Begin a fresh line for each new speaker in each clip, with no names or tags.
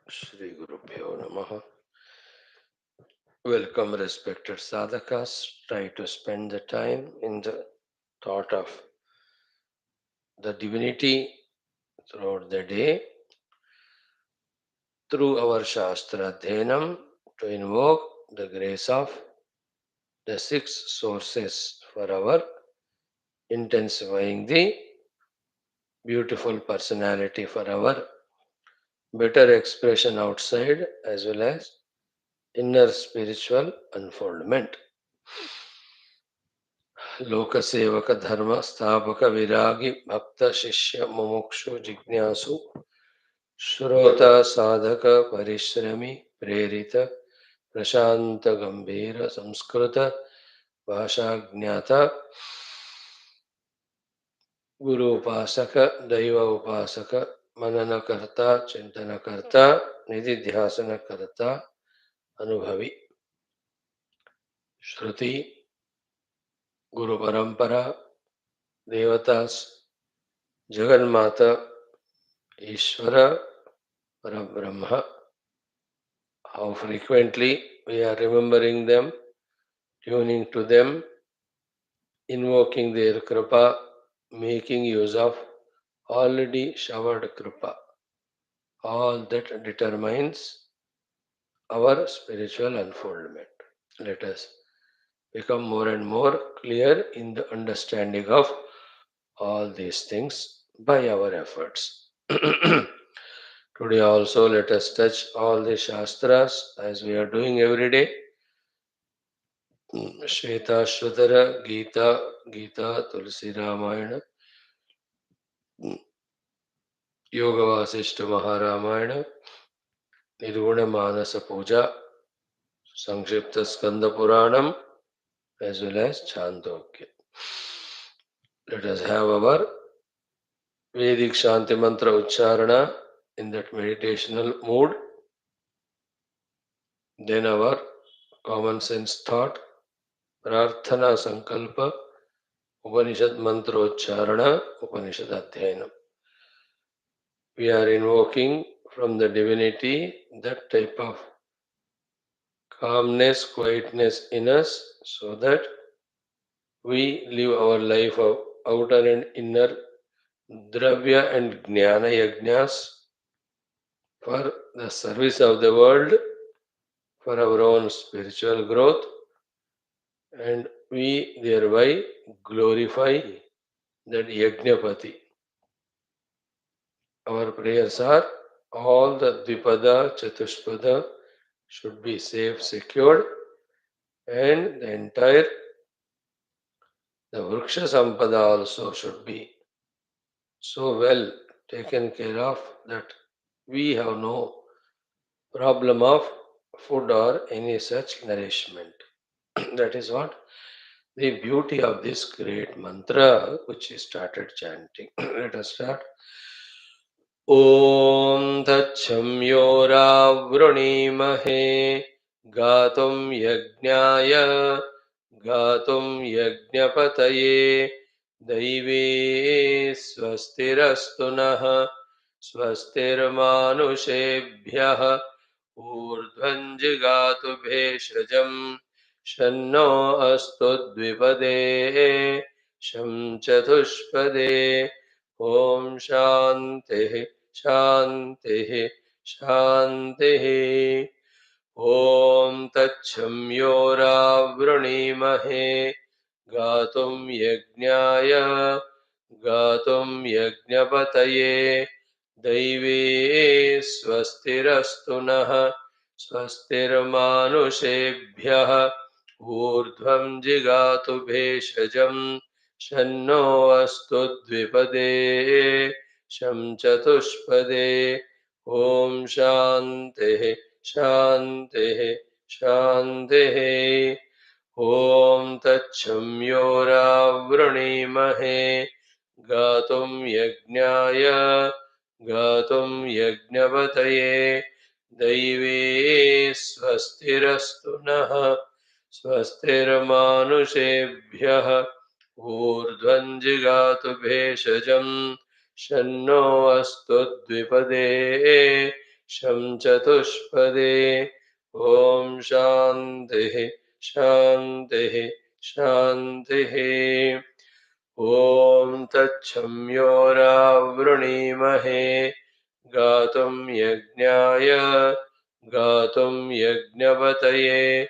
Shri GURUBHYO Namaha. Welcome, respected sadhakas. Try to spend the time in the thought of the divinity throughout the day through our Shastra Dhenam to invoke the grace of the six sources for our intensifying the beautiful personality for our better expression outside as well as inner spiritual unfoldment. लोकसेवक धर्म स्थापक विरागी भक्त शिष्य मुमुक्षु जिज्ञासु श्रोता साधक परिश्रमी प्रेरित प्रशांत गंभीर संस्कृत भाषा ज्ञाता गुरु उपासक दैव उपासक मनन कर्ता चिंतन कर्ता निधि ध्यासन कर्ता अनुभवी श्रुति गुरु परंपरा देवतास जगन्माता ईश्वर Parabrahma. How frequently we are remembering them, tuning to them, invoking their kripa, making use of already showered kripa. All that determines our spiritual unfoldment. Let us become more and more clear in the understanding of all these things by our efforts. Today also let us touch all the Shastras as we are doing every day. Shwethashwathara, Gita, Tulsi Ramayana, Yoga Vasishta Maharamayana, Nirguna Manasa Puja, Sankshipta Skanda Puranam, as well as Chandogya. Let us have our Vedic Shanti Mantra Ucharana in that meditational mood. Then our common sense thought, Prarthana Sankalpa, Upanishad Mantra Ucharana, Upanishad Adhyanam. We are invoking from the divinity that type of calmness, quietness in us so that we live our life of outer and inner dravya and jnana yajnas for the service of the world, for our own spiritual growth, and we thereby glorify that Yajnapati. Our prayers are all the Dvipada, Chatushpada should be safe, secured, and the entire the Vriksha Sampada also should be so well taken care of that we have no problem of food or any such nourishment. That is what the beauty of this great mantra which we started chanting. Let us start. ॐ तच्छम्योरावृणीमहे गातुं यज्ञाय गातुं यज्ञपतये दैवे स्वस्तिरस्तु नः स्वस्तिर्मानुषेभ्यः ऊर्ध्वं जिगातु भेषजम् शन्नो अस्तु द्विपदे शं चतुष्पदे ॐ शान्तिः शान्तिः शान्तिः ॐ तच्छम्योरावृणीमहे गातुं यज्ञाय गातुं यज्ञपतये दैवे स्वस्तिरस्तु नः स्वस्तिर्मानुषेभ्यः ऊर्ध्वं जिगातु भेषजम् शन्नो अस्तु द्विपदे शं चतुष्पदे ॐ शान्तिः शान्तिः शान्तिः ॐ तच्छम्योरावृणीमहे गातुं यज्ञाय गातुं यज्ञपतये दैवे स्वस्तिरस्तु नः स्वस्तिर्मानुषेभ्यः ऊर्ध्वं जिगातु भेषजम् शन्नो अस्तु द्विपदे Sham Chatushpade. Om Shanti Shanti Shanti. Om Tachamyora Vrunimahe Gatum Yajnaya Gatum Yajnapataye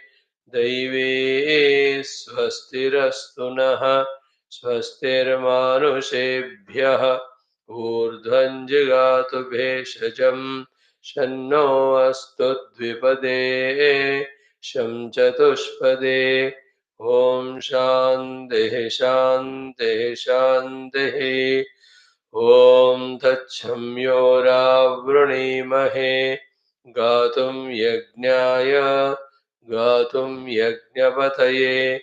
Daive Swastirastunaha Swastirmanusebhyah Urdhvanjigatu Bheshajam Shanno Astu Dvipade Sham Chatushpade Om Shanti Shanti Shanti. Om Tachamyora Vrunimahe Gatum Yajnaya Gatum Yajnapataye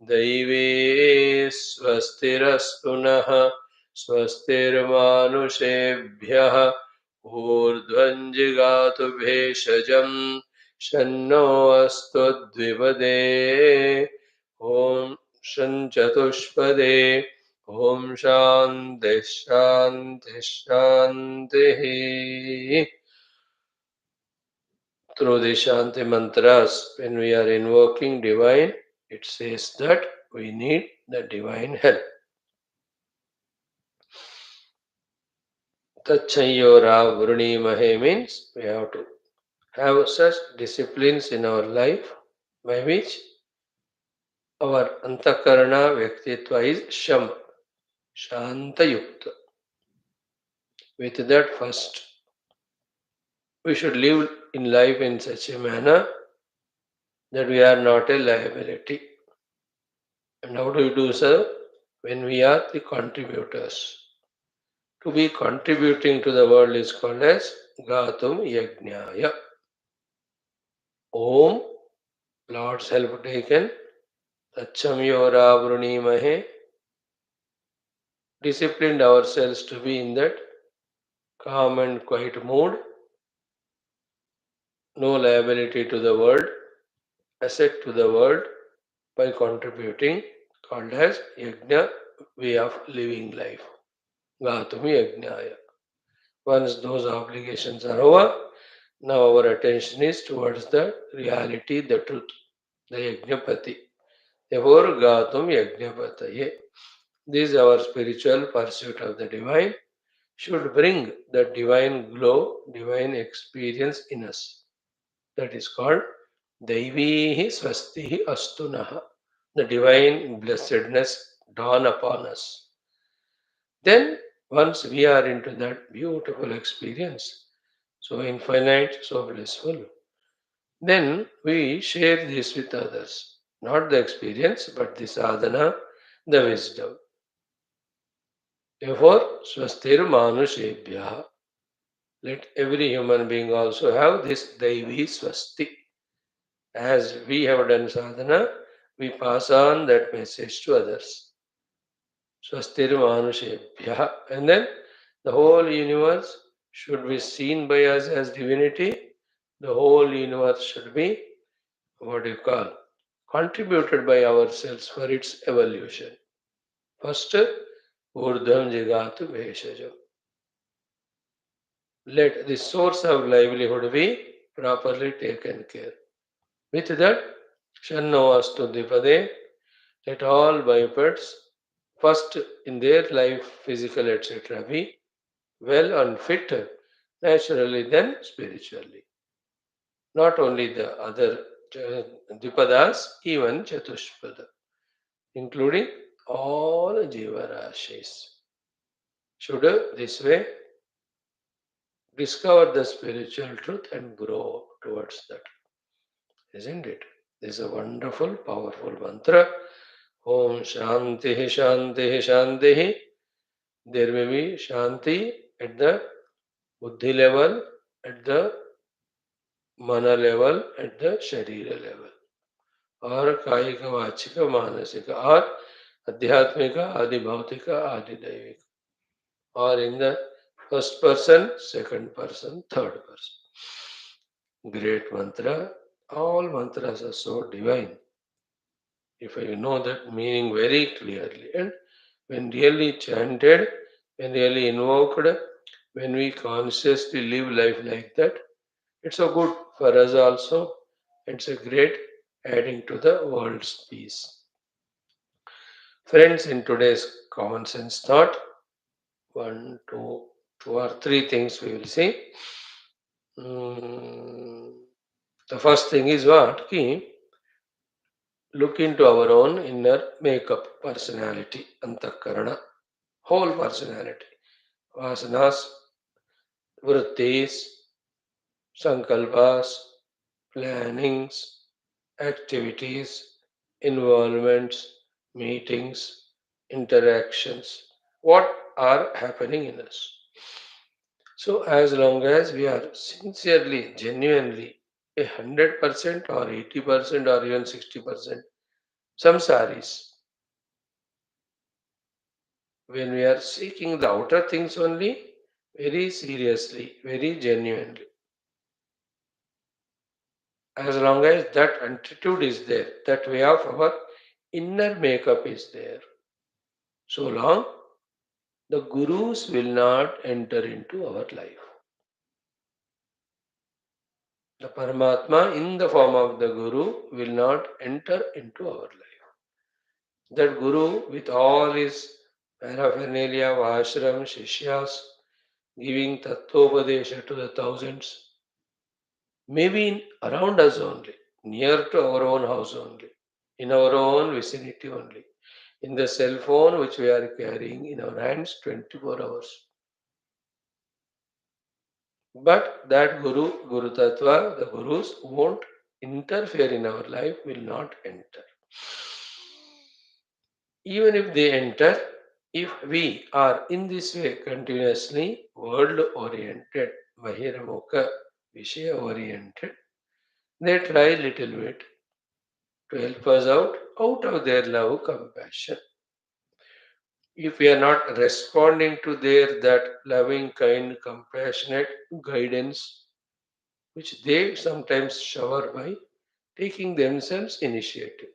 Daive Swastirastunaha Swastirmanusebhyah Urdhvanjigatu Bheshajam Shanno Astu Dvipade. Om Shanchatushpade. Om Shanti Shanti Shanti. Through the Shanti mantras, when we are invoking divine, it says that we need the divine help. Tachayora Vruni Mahe means we have to have such disciplines in our life by which our antakarana vyaktitva is Sham, Shantayukta. With that, first, we should live in life in such a manner that we are not a liability. And how do we do so? When we are the contributors. To be contributing to the world is called as Gatum Yajnaya. Om, Lord's help taken, Tachamyora Vrunimahe, disciplined ourselves to be in that calm and quiet mood, no liability to the world, asset to the world by contributing, called as Yajna, way of living life. Gatum Yajnaya. Once those obligations are over, now our attention is towards the reality, the truth, the Yajnapati. Therefore, Gatum Yajnapataye. This is our spiritual pursuit of the divine, should bring the divine glow, divine experience in us. That is called Daivihi Swastihi Astunaha. The divine blessedness dawn upon us. Then, once we are into that beautiful experience, so infinite, so blissful, then we share this with others. Not the experience, but the sadhana, the wisdom. Therefore, swastir manushebhya. Let every human being also have this Daivi swasti. As we have done sadhana, we pass on that message to others. Swastir manushebhya. And then the whole universe should be seen by us as divinity. The whole universe should be, what do you call, contributed by ourselves for its evolution. First, urdhvam jigatu bheshajam. Let the source of livelihood be properly taken care. With that, shanno astu dipade, let all bipeds first in their life, physical, etc., be well and fit, naturally, then spiritually. Not only the other dipadas, even chatushpada, including all jiva rashis, should this way discover the spiritual truth and grow towards that. Isn't it? This is a wonderful, powerful mantra. Om Shanti Shanti Shanti. There may be Shanti at the Buddhi level, at the Mana level, at the Sharira level, or Kayika Vachika Manasika, or Adhyatmika, Adi Bhautika, Adi Daivika, or in the first person, second person, third person. Great mantra. All mantras are so divine. If you know that meaning very clearly, and when really chanted, when really invoked, when we consciously live life like that, It's so good for us also. It's a great adding to the world's peace. Friends, in today's common sense thought, one, two or three things we will see. Mm, the first thing is what? Ki, look into our own inner makeup, personality, antakarana, whole personality, vasanas, vrittis, sankalpas, plannings, activities, involvements, meetings, interactions, what are happening in us. So, as long as we are sincerely, genuinely 100% or 80% or even 60%, samsaris, when we are seeking the outer things only, very seriously, very genuinely, as long as that attitude is there, that way of our inner makeup is there, so long the gurus will not enter into our life. The Paramatma in the form of the Guru will not enter into our life. That Guru, with all his paraphernalia, Vashram, Shishyas, giving Tattvopadesha to the thousands, maybe around us only, near to our own house only, in our own vicinity only, in the cell phone which we are carrying in our hands 24 hours. But that Guru Tattva, the Gurus won't interfere in our life, will not enter. Even if they enter, if we are in this way continuously world oriented, Bahiramuka, Vishaya oriented, they try little bit to help us out of their love, compassion. If we are not responding to their that loving, kind, compassionate guidance, which they sometimes shower by taking themselves initiative.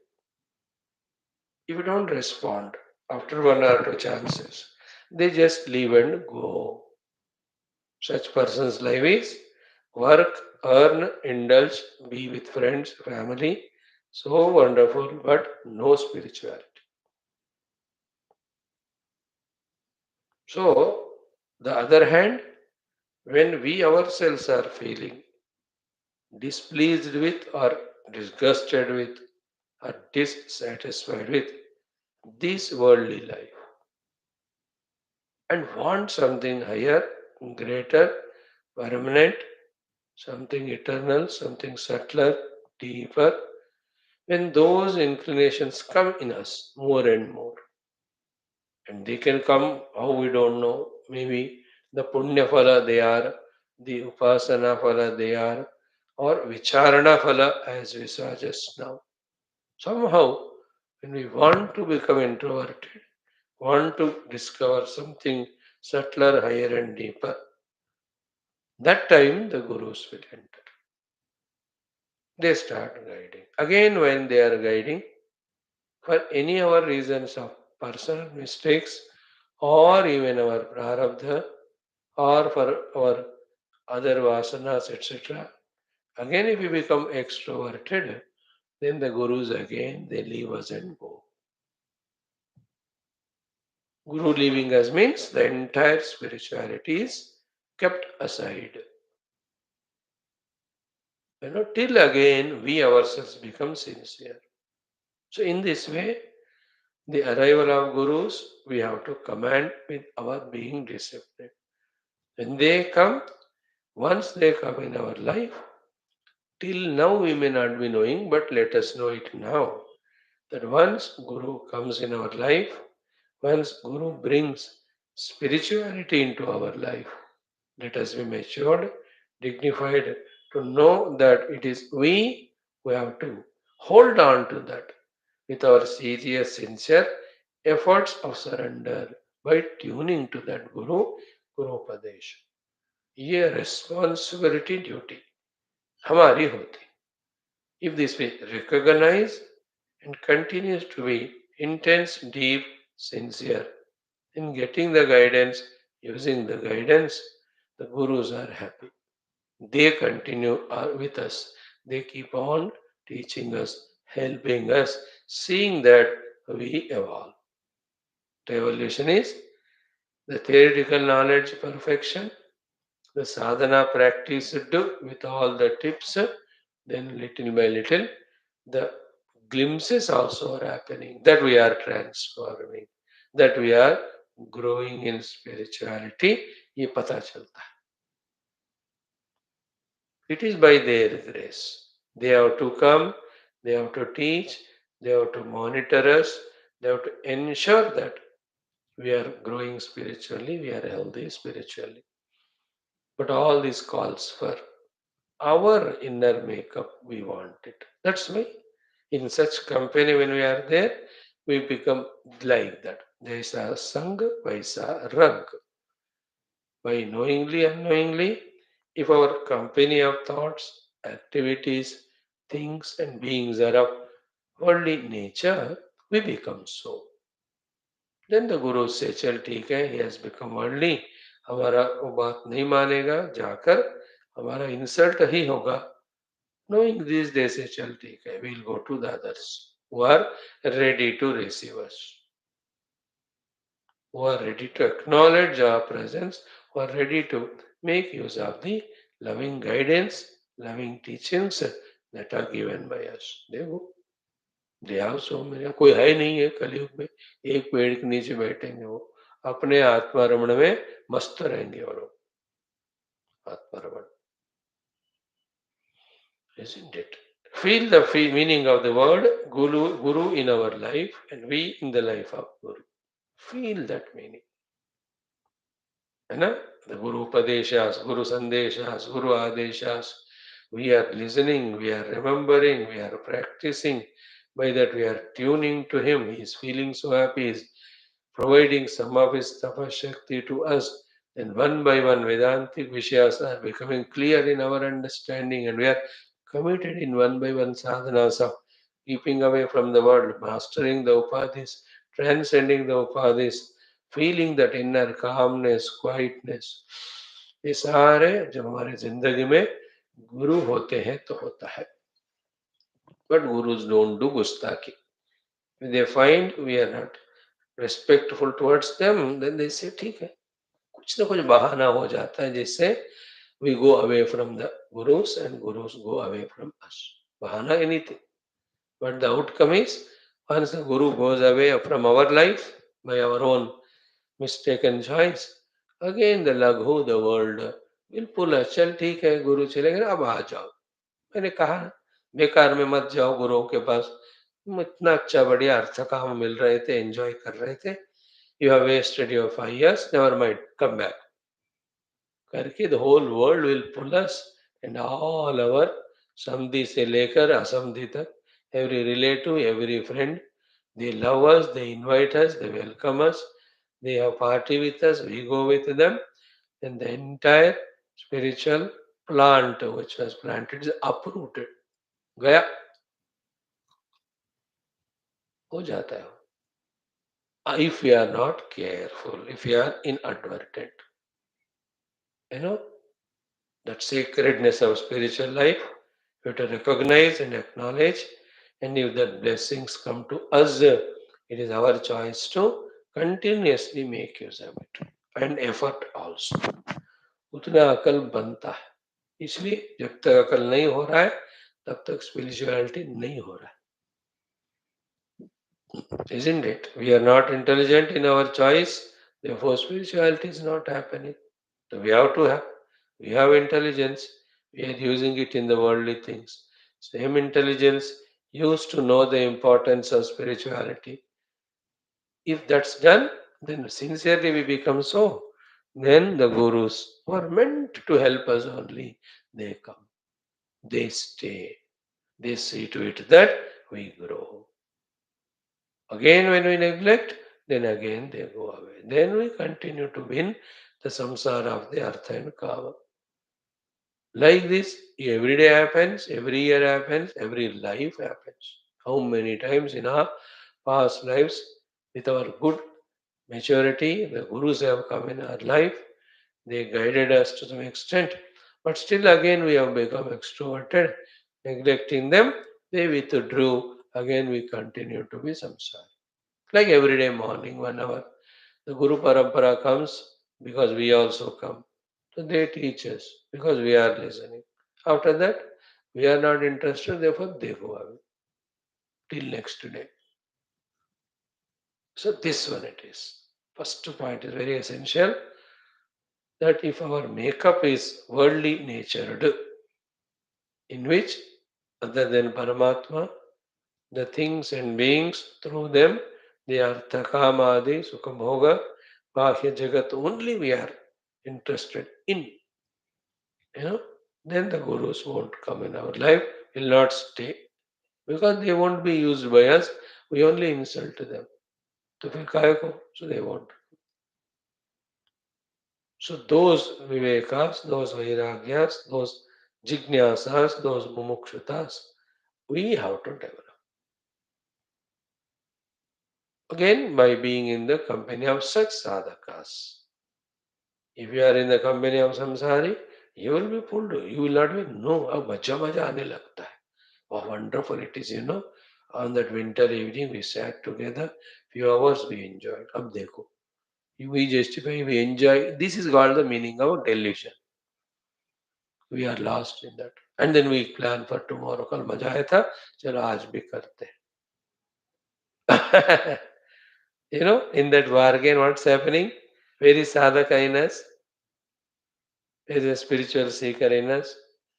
If you don't respond after one or two chances, they just leave and go. Such person's life is work, earn, indulge, be with friends, family. So wonderful, but no spirituality. So, the other hand, when we ourselves are feeling displeased with or disgusted with or dissatisfied with this worldly life and want something higher, greater, permanent, something eternal, something subtler, deeper, when those inclinations come in us more and more, and they can come how we don't know, maybe the punya phala they are, the upasana phala they are, or vicharana phala as we saw just now. Somehow, when we want to become introverted, want to discover something subtler, higher, and deeper, that time the gurus will enter. They start guiding. Again, when they are guiding, for any our reasons of personal mistakes or even our prarabdha or for our other vasanas, etc. Again, if we become extroverted, then the gurus again they leave us and go. Guru leaving us means the entire spirituality is kept aside. Till again we ourselves become sincere. So in this way, the arrival of gurus, we have to command with our being disciplined. When they come, once they come in our life, till now we may not be knowing, but let us know it now. That once Guru comes in our life, once Guru brings spirituality into our life, let us be matured, dignified to know that it is we who have to hold on to that with our serious, sincere efforts of surrender by tuning to that Guru Upadesh. ये responsibility duty हमारी होती. If this we recognize and continues to be intense, deep, sincere in getting the guidance, using the guidance, the gurus are happy. They continue with us. They keep on teaching us, helping us, seeing that we evolve. The evolution is the theoretical knowledge perfection, the sadhana practiced with all the tips, then little by little, the glimpses also are happening that we are transforming, that we are growing in spirituality. ये पता चलता है. It is by their grace. They have to come, they have to teach, they have to monitor us, they have to ensure that we are growing spiritually, we are healthy spiritually. But all this calls for our inner makeup, we want it. That's why in such company, when we are there, we become like that. Jaisa sang, vaisa rang. By knowingly, unknowingly, if our company of thoughts, activities, things, and beings are of worldly nature, we become so. Then the Guru says, चल ठीक है, he has become worldly, हमारा वो बात नहीं मानेगा, जाकर हमारा इंसल्ट ही होगा. Knowing this, they say, चल ठीक है, we'll go to the others who are ready to receive us, who are ready to acknowledge our presence, who are ready to make use of the loving guidance, loving teachings that are given by us. देखो, they have so many. कोई है नहीं है कलयुग में, एक पेड़ के नीचे बैठेंगे वो, अपने आत्मा रमण में मस्त रहेंगे वो लोग. आत्मा रमण, isn't it? Feel the meaning of the word Guru in our life and we in the life of Guru. Feel that meaning. है ना? The Guru Upadeshas, Guru Sandeshas, Guru Adeshas. We are listening, we are remembering, we are practicing. By that we are tuning to him. He is feeling so happy. He is providing some of his tapashakti to us. Then one by one Vedantic Vishayas are becoming clear in our understanding and we are committed in one by one sadhanas of keeping away from the world, mastering the upadhis, transcending the upadhis, feeling that inner calmness, quietness. ये सारे जब हमारे जिंदगी में गुरु होते हैं तो होता है. But gurus don't do gustaki. If they find we are not respectful towards them, then they say ठीक है, कुछ ना कुछ बहाना हो जाता है जिससे we go away from the gurus and gurus go away from us. Bahana anything. But the outcome is once the guru goes away from our life by our own mistaken choice, again the laghu, the world will pull us. चल ठीक है गुरु चले गए अब आ जाओ. मैंने कहा ना, बेकार में मत जाओ गुरुओं के पास. तुम इतना अच्छा बढ़िया अर्थ काम मिल रहे थे, एंजॉय कर रहे थे. You have wasted your 5 years. Never mind. Come back. करके the whole world will pull us and all our samdhi से लेकर असमधि तक, every relative, every friend, they love us, they invite us, they welcome us, they have party with us, we go with them, and the entire spiritual plant which was planted is uprooted. गया, हो जाता है. If we are not careful, if we are inadvertent, you know, that sacredness of spiritual life, we have to recognize and acknowledge. And if the blessings come to us, it is our choice to continuously make use of it and effort also. उतना अकल बनता है. इसलिए जब तक अकल नहीं हो रहा है तब तक स्पिरिचुअलिटी नहीं हो रहा है. Isn't it? We are not intelligent in our choice, therefore spirituality is not happening. So we have to have. We have intelligence. We are using it in the worldly things. Same intelligence used to know the importance of spirituality. If that's done, then sincerely we become so. Then the gurus who are meant to help us only, they come. They stay. They see to it that we grow. Again, when we neglect, then again they go away. Then we continue to win the samsara of the artha and kama. Like this, every day happens, every year happens, every life happens. How many times in our past lives, with our good maturity, the gurus have come in our life, they guided us to some extent. But still, again, we have become extroverted, neglecting them. They withdrew. Again, we continue to be samsara. Like every day morning, 1 hour, the Guru Parampara comes because we also come. So they teach us because we are listening. After that, we are not interested, therefore they go away till next day. So this one it is. First point is very essential that if our makeup is worldly natured, in which other than Paramatma, the things and beings through them, they are Takamadi, Sukhabhoga, Bahya Jagat only we are interested in, you know, then the gurus won't come in our life, will not stay because they won't be used by us. We only insult them. तो फिर काहे को? So they won't. So those vivekas, those vairagyas, those jignyasas, those mumukshutas, we have to develop. Again, by being in the company of such sadhakas. If you are in the company of samsari, you will be pulled. You will not be, no, अब मजा मजा आने लगता है. How wonderful it is, you know. On that winter evening, we sat together, few hours we enjoyed. अब देखो, we justify, we enjoy. This is called the meaning of delusion. We are lost in that. And then we plan for tomorrow. कल मजा आया था, चलो आज भी करते हैं. You know, in that bargain, what's happening? Where is sadhaka in us? Where is the spiritual seeker in us?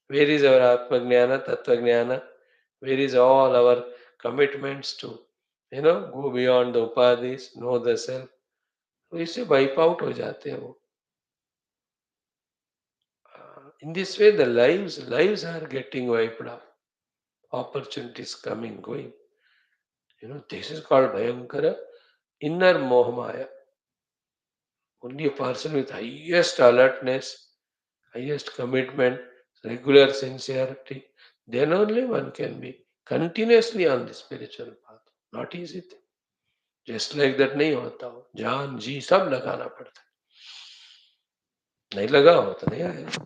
Where is our Atma Jnana, Tattva Jnana? Where is all our commitments to, go beyond the upadhis, know the self? तो इससे wipe out हो जाते हैं वो. In this way, the lives are getting wiped out. Opportunities coming, going. This is called Bhayankara, inner Mohamaya. Only a person with highest alertness, highest commitment, regular sincerity, then only one can be continuously on the spiritual path. Not easy thing. Just like that नहीं होता हो. जान जी सब लगाना पड़ता है. नहीं लगा हो तो नहीं आएगा.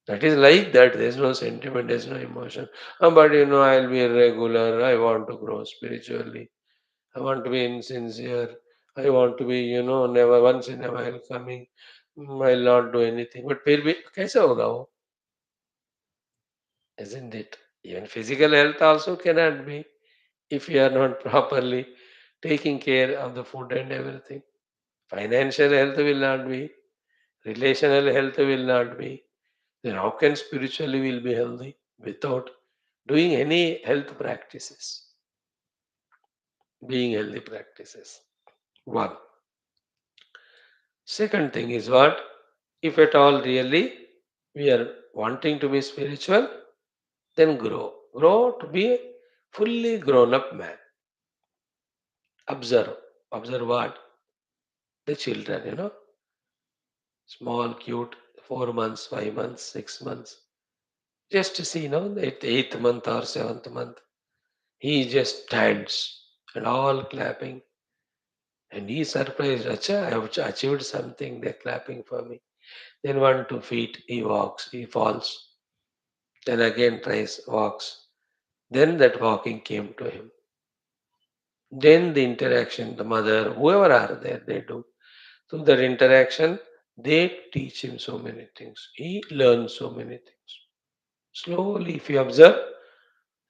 That is like that. There's no sentiment, there's no emotion. But I'll be regular. I want to grow spiritually. I want to be insincere. I want to be, never once in a while coming. I'll not do anything. But फिर भी कैसे होगा वो? Isn't it? Even physical health also cannot be if you are not properly taking care of the food and everything. Financial health will not be. Relational health will not be. Then how can spiritually will be healthy without doing any health practices? Being healthy practices. One. Second thing is what? If at all really we are wanting to be spiritual, then grow. Grow to be a fully grown up man. Observe. Observe what? The children, small, cute, 4 months, 5 months, 6 months. Just to see, the eighth month or seventh month, he just stands and all clapping. And he is surprised, Acha, I have achieved something, they're clapping for me. Then 1 2 feet, he walks, he falls. Then again tries, walks. Then that walking came to him. Then the interaction, the mother, whoever are there, they do. Through that interaction, they teach him so many things. He learns so many things. Slowly, if you observe,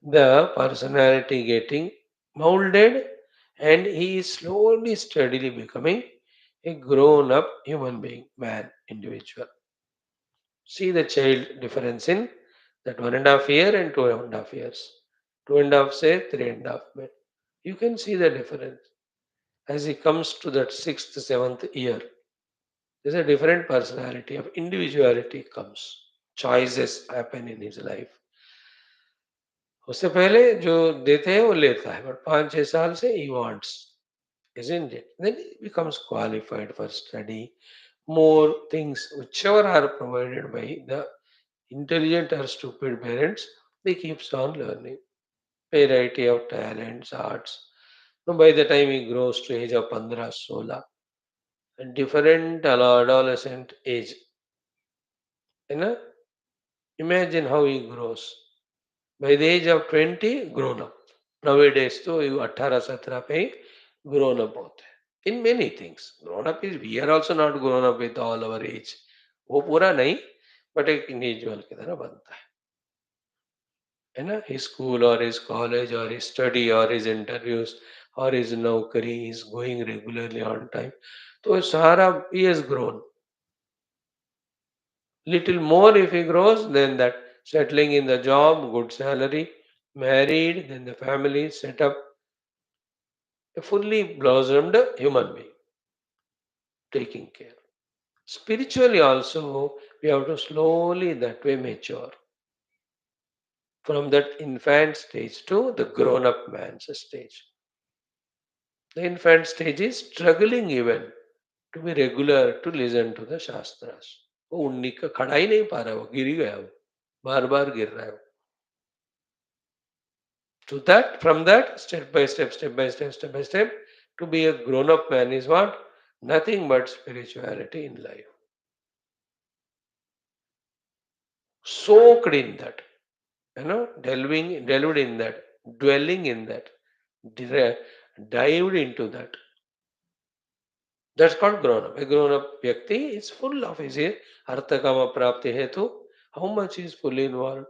the personality getting molded and he is slowly, steadily becoming a grown up human being, man, individual. See the child difference in that 1.5 year and 2.5 years. 2.5 say 3.5. You can see the difference. As he comes to that sixth, seventh year, there's a different personality of individuality comes. Choices happen in his life. उससे पहले जो देते हैं वो लेता है, but 5 6 साल से he wants, isn't it? Then he becomes qualified for study. More things, whichever are provided by the intelligent or stupid parents, they keeps on learning. Variety of talents, arts. Now, by the time he grows to age of 15, 16, a different adolescent age, Imagine how he grows. By the age of 20, grown up. Nowadays, तो you 18-17 पे ही grown up होते हैं. In many things. Grown up is, we are also not grown up with all our age. वो पूरा नहीं, but एक individual की तरह बनता है ना? His school or his college or his study or his interviews or his नौकरी is going regularly on time. तो सारा he has grown. Little more if he grows, then that settling in the job, good salary, married, then the family set up, a fully blossomed human being, taking care. Spiritually also, we have to slowly that way mature from that infant stage to the grown-up man's stage. The infant stage is struggling even to be regular, to listen to the Shastras. वो उन्नी का खड़ा ही नहीं पा रहा है, वो गिर ही गया, वो बार बार गिर रहा है वो. To that, from that, step by step, to be a grown-up man is what? Nothing but spirituality in life. Soaked in that, delved in that, dwelling in that, dived into that. That's called grown up. A grown up Vyakti is full of his Arthakama Prapti Hetu. How much is fully involved?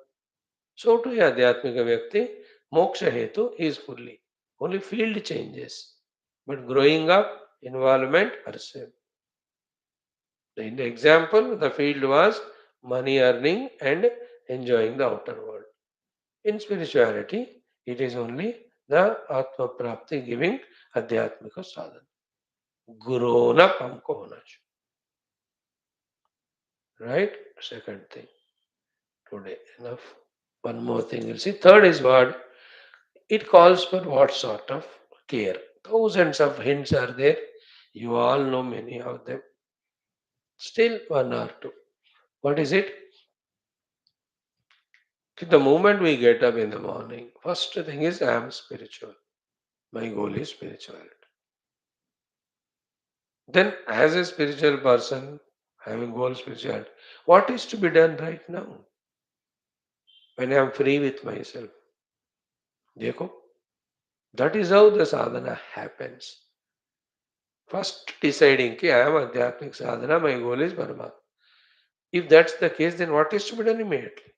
So to a Adhyatmika Vyakti, Moksha Hetu is fully. Only field changes. But growing up, involvement are same. In the example, the field was money earning and enjoying the outer world. In spirituality, it is only the Atma Prapti giving Adhyatmika sadhana. Grown up हमको होना चाहिए. Right? Second thing. Today, enough. One more thing you'll see. Third is what? It calls for what sort of care? Thousands of hints are there. You all know many of them. Still one or two. What is it? The moment we get up in the morning, first thing is I am spiritual. My goal is spirituality. Then, as a spiritual person, having goal spirituality, what is to be done right now? When I am free with myself. Dekho, that is how the sadhana happens. First deciding कि I am Adhyatmic sadhana, my goal is Paramatma. If that's the case, then what is to be done immediately?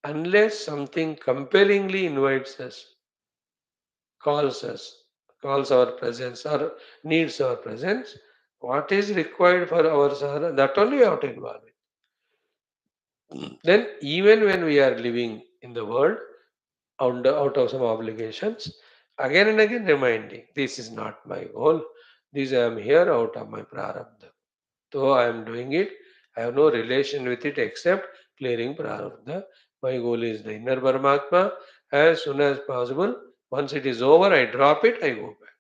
Unless something compellingly invites us, calls us, calls our presence or needs our presence, what is required for our sadhana, that only we have to involve it. Then even when we are living in the world, out of some obligations, again and again reminding, this is not my goal, this I am here out of my prarabdha. So I am doing it, I have no relation with it except clearing prarabdha. My goal is the inner Paramatma. As soon as possible, once it is over, I drop it, I go back.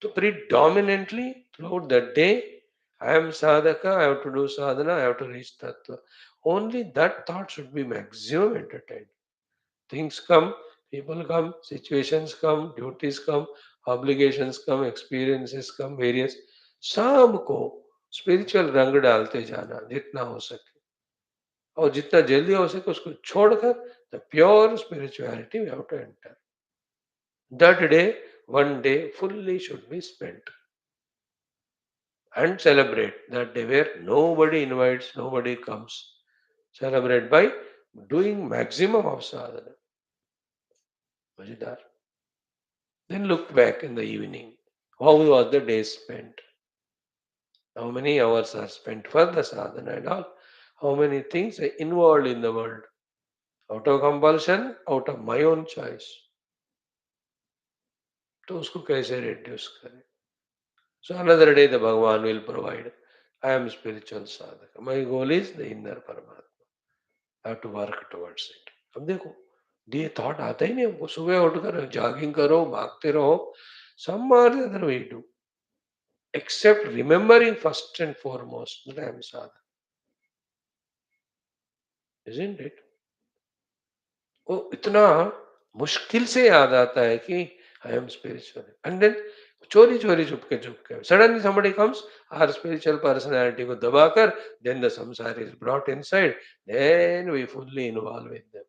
So predominantly throughout the day, I am sadhaka, I have to do sadhana, I have to reach tattva. Only that thought should be maximum entertained. Things come, people come, situations come, duties come, obligations come, experiences come, various. सबको spiritual रंग डालते जाना जितना हो सके और जितना जल्दी हो सके उसको छोड़कर the pure spirituality we have to enter. That day, one day fully should be spent and celebrate that day where nobody invites, nobody comes. Celebrate by doing maximum of sadhana. Majidar. Then look back in the evening. How was the day spent? How many hours are spent for the sadhana and all? How many things are involved in the world? Out of compulsion, out of my own choice. तो उसको कैसे reduce करें? So another day the Bhagavan will provide. I am spiritual sadhaka. My goal is the inner Paramatma. I have to work towards it. अब देखो, ये thought आता ही नहीं हमको. सुबह उठकर जॉगिंग करो, भागते रहो. Some or the other we do. Except remembering first and foremost that I am sadhaka. Isn't it? वो इतना मुश्किल से याद आता है कि I am spiritual and then चोरी चोरी Chupke Chupke. Suddenly somebody comes, our spiritual personality को दबाकर, then the samsara is brought inside, then we fully involve with them.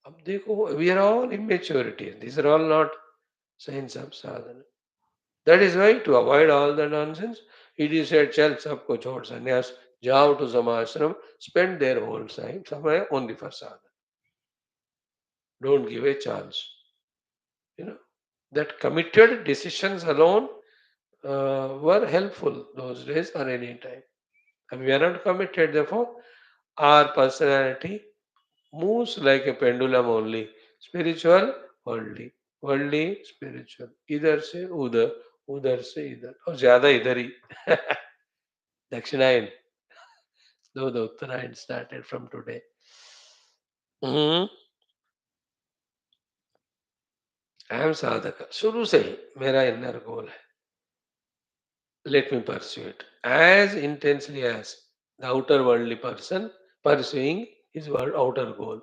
अब देखो, we are all immaturity. These are all not signs of sadhana. That is why to avoid all the nonsense, it is said, चल सबको छोड़ संन्यास, जाओ to samashram, spend their whole time समय only for sadhana. Don't give a chance. You know that committed decisions alone were helpful those days or any time. And we are not committed, therefore, our personality moves like a pendulum only. Spiritual, worldly. Worldly, spiritual. इधर से उधर, उधर से इधर, और ज्यादा इधर ही. दक्षिणायन, though the Uttarayan started from today. Hmm, I am साधक शुरू से ही मेरा इनर गोल है. Let me pursue it as intensely as the outer worldly person pursuing his outer goal.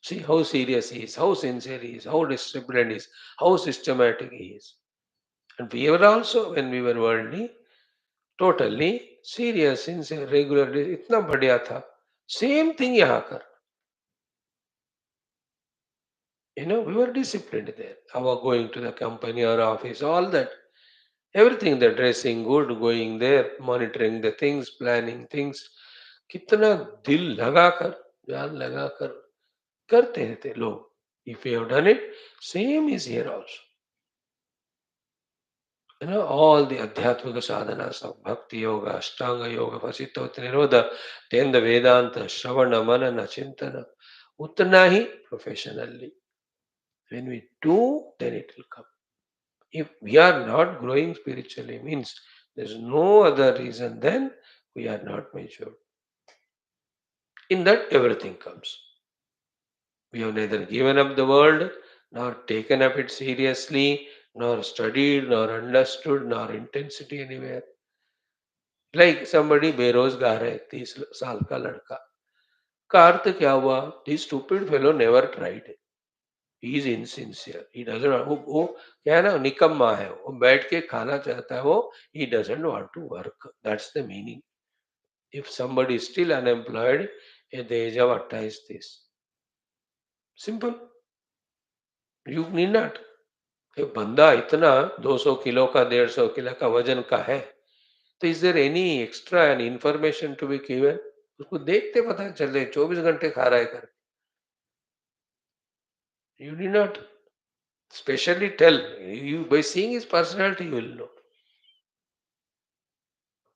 See how serious he is, how sincere he is, how disciplined he is, how systematic he is. And we were also, when we were worldly, totally serious, sincere, regular. इतना बढ़िया था. Same thing यहाँ कर. We were disciplined there. Our going to the company or office, all that. Everything, the dressing good, going there, monitoring the things, planning things. कितना दिल लगाकर, जान लगाकर करते हैं थे लोग. If you have done it, same is here also. All the adhyatmika sadhanas of bhakti yoga, ashtanga yoga, vasitavati nirodha, then the Vedanta, Shravana, Manana, Chintana, utna hi professionally. When we do, then it will come. If we are not growing spiritually, means there is no other reason than we are not mature. In that, everything comes. We have neither given up the world, nor taken up it seriously, nor studied, nor understood, nor intensity anywhere. Like somebody बेरोजगार है, 30 साल का लड़का. का अर्थ क्या हुआ? This stupid fellow never tried. He is insincere. He doesn't want, वो क्या है ना, निकम्मा है. वो बैठ के खाना चाहता है वो. He doesn't want to work. That's the meaning. If somebody is still unemployed at the age of 28, simple. You need not. एक बंदा इतना 200 किलो का 150 किलो का वजन का है, तो is there any extra and information to be given? उसको देखते पता चले 24 घंटे खा रहा है कर. You do not specially tell. You by seeing his personality you will know.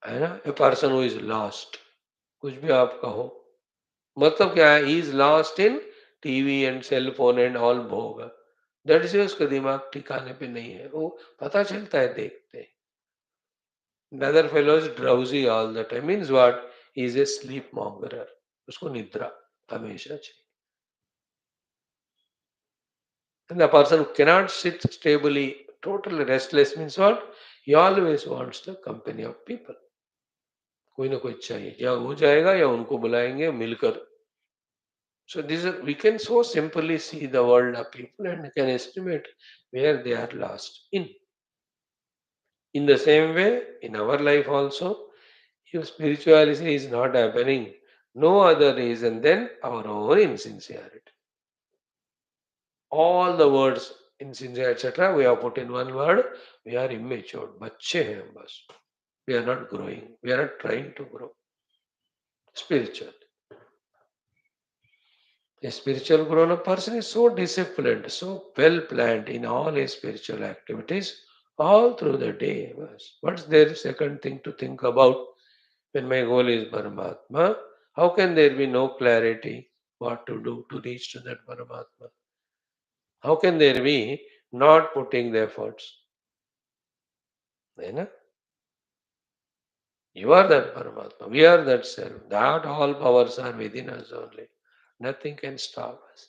है ना, a person who is lost. कुछ भी आप कहो, मतलब क्या है? He is lost in TV and cell phone and all भोग. दैट इज, उसका दिमाग ठिकाने पे नहीं है. वो पता चलता है देखते. The other fellow is drowsy all the time. Means what? He is a sleep mongerer. उसको निद्रा हमेशा चाहिए. And the person who cannot sit stably, totally restless, means what? He always wants the company of people. कोई ना कोई चाहिए, या हो जाएगा या उनको बुलाएंगे मिलकर. So this is, we can so simply see the world of people and can estimate where they are lost in. In the same way, in our life also, if spirituality is not happening, no other reason than our own insincerity. All the words insincere, etc., we have put in one word. We are immature. बच्चे हैं हम बस. We are not growing. We are not trying to grow. Spiritual. A spiritual grown up person is so disciplined, so well planned in all his spiritual activities all through the day. What's their second thing to think about? When my goal is Paramatma, how can there be no clarity what to do to reach to that Paramatma? How can there be not putting the efforts? You know? You are that Paramatma. We are that self. That all powers are within us only. Nothing can stop us.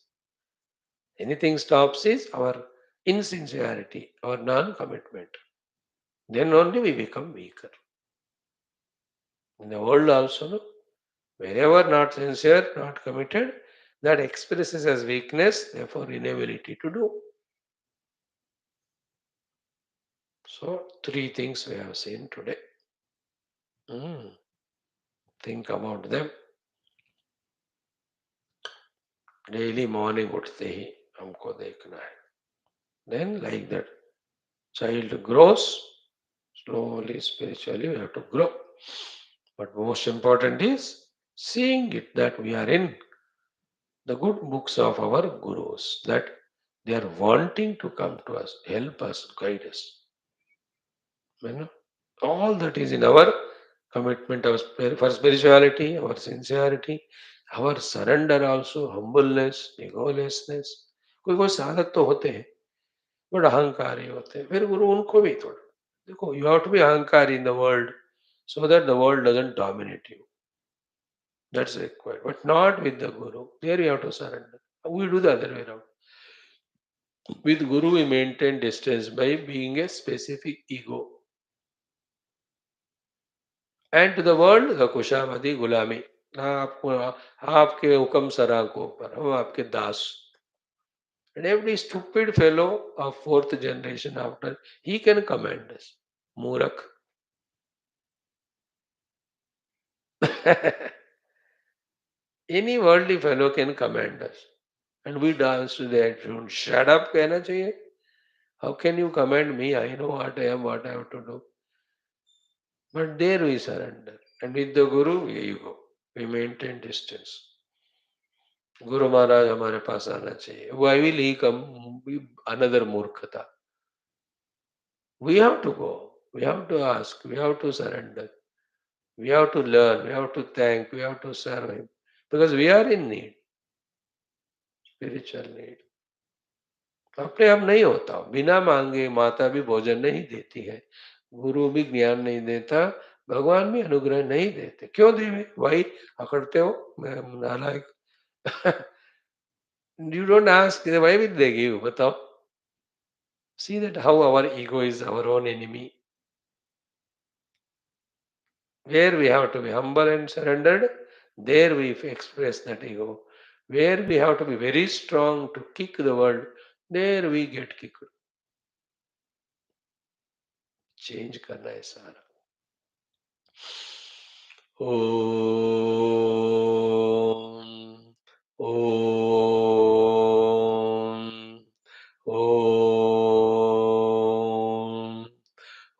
Anything stops is our insincerity, our non-commitment. Then only we become weaker. In the world also, no? Wherever not sincere, not committed, that expresses as weakness, therefore inability to do. So, three things we have seen today. Think about them. Daily morning उठते ही हमको देखना है. Then, like that, child grows slowly, spiritually, we have to grow. But most important is seeing it that we are in the good books of our gurus, that they are wanting to come to us, help us, guide us. You know, all that is in our commitment of for spirituality, our sincerity, our surrender also, humbleness, egolessness. कोई कोई साधक तो होते हैं but अहंकारी होते हैं, फिर गुरु उनको भी थोड़ा देखो, यू हैव टू बी अहंकारी in the world so that the world doesn't dominate you. That's required, but not with the guru. There you have to surrender. We do the other way around. With guru, we maintain distance by being a specific ego. And to the world, the kushamadi gulami. आपको आपके हुक्म सरा को ऊपर हम आपके दास. And every stupid fellow of fourth generation after, he can command us. Murak. Any worldly fellow can command us. And we dance to that tune. Shut up, कहना चाहिए. How can you command me? I know what I am, what I have to do. But there we surrender. And with the Guru, you go. We maintain distance. Guru Maharaj हमारे पास आना चाहिए. Why will he come? Another मूर्खता. We have to go. We have to ask. We have to surrender. We have to learn. We have to thank. We have to serve him. Because we are in need. Spiritual need. अपने आप नहीं होता. बिना मांगे माता भी भोजन नहीं देती है. गुरु भी ज्ञान नहीं देता. भगवान भी अनुग्रह नहीं देते. क्यों देवे? भाई अकड़ते हो, मैं नालायक. You don't ask, why will they give? बताओ. See that how our ego is our own enemy. Where we have to be humble and surrendered, there we express that ego. Where we have to be very strong to kick the world, there we get kicked. Change करना है सारा. Om. Om. Om.